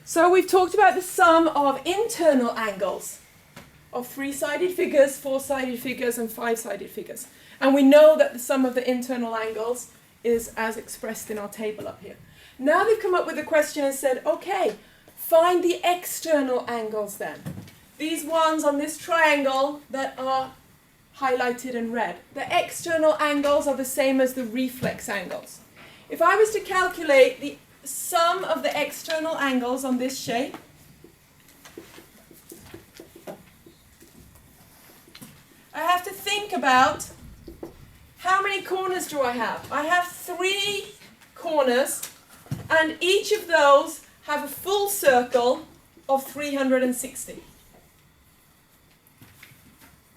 So we've talked about the sum of internal angles of three-sided figures, four-sided figures, and five-sided figures. And we know that the sum of the internal angles is as expressed in our table up here. Now they've come up with a question and said, okay, find the external angles then. These ones on this triangle that are highlighted in red. The external angles are the same as the reflex angles. If I was to calculate the sum of the external angles on this shape, I have to think about how many corners do I have? I have 3 corners, and each of those have a full circle of 360.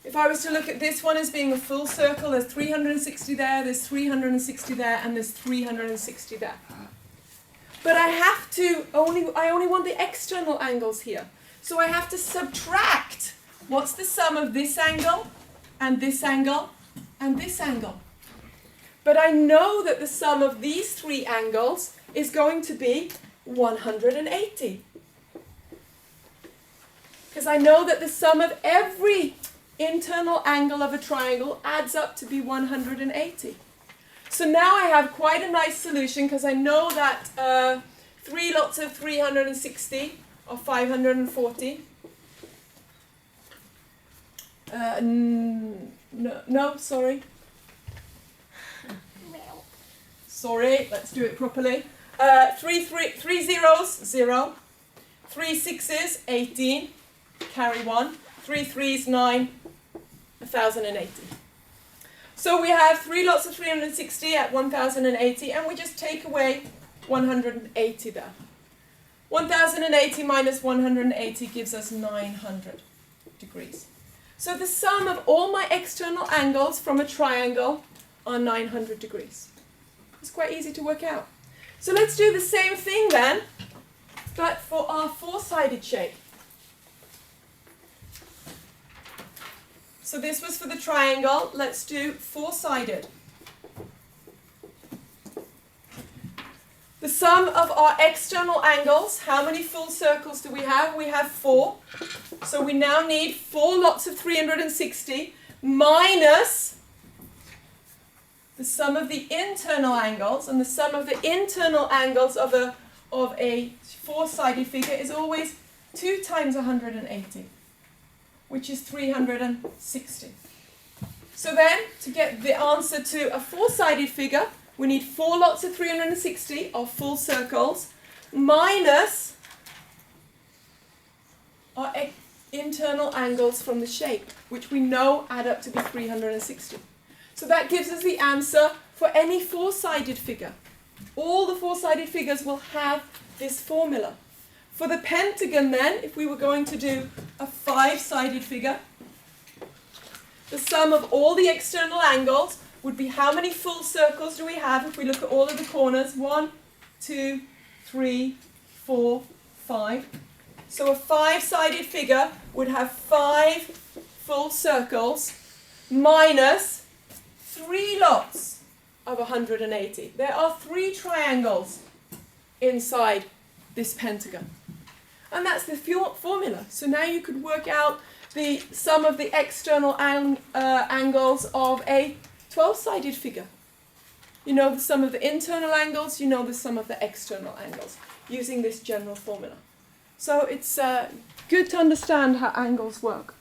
If I was to look at this one as being a full circle, there's 360 there, there's 360 there, and there's 360 there. But I only want the external angles here. So I have to subtract. What's the sum of this angle, and this angle, and this angle? But I know that the sum of these 3 angles is going to be 180. Because I know that the sum of every internal angle of a triangle adds up to be 180. So now I have quite a nice solution, because I know that 3 lots of 360 are 540. Sorry. Sorry, let's do it properly. 3 zeros, 0. 3 sixes, 18. Carry 1. 3 threes, 9. 1080. So we have 3 lots of 360 at 1080, and we just take away 180 there. 1080 minus 180 gives us 900 degrees. So the sum of all my external angles from a triangle are 900 degrees. It's quite easy to work out. So let's do the same thing then, but for our four-sided shape. So this was for the triangle. Let's do four-sided. The sum of our external angles, how many full circles do we have? We have 4. So we now need 4 lots of 360 minus the sum of the internal angles. And the sum of the internal angles of a four-sided figure is always 2 times 180. Which is 360. So then, to get the answer to a four-sided figure, we need 4 lots of 360 of full circles minus our internal angles from the shape, which we know add up to be 360. So that gives us the answer for any four-sided figure. All the four-sided figures will have this formula. For the pentagon then, if we were going to do a 5-sided figure, the sum of all the external angles would be how many full circles do we have if we look at all of the corners? 1, 2, 3, 4, 5. So a 5-sided figure would have 5 full circles minus 3 lots of 180. There are 3 triangles inside this pentagon. And that's the formula. So now you could work out the sum of the external angles of a 12-sided figure. You know the sum of the internal angles, you know the sum of the external angles, using this general formula. So it's good to understand how angles work.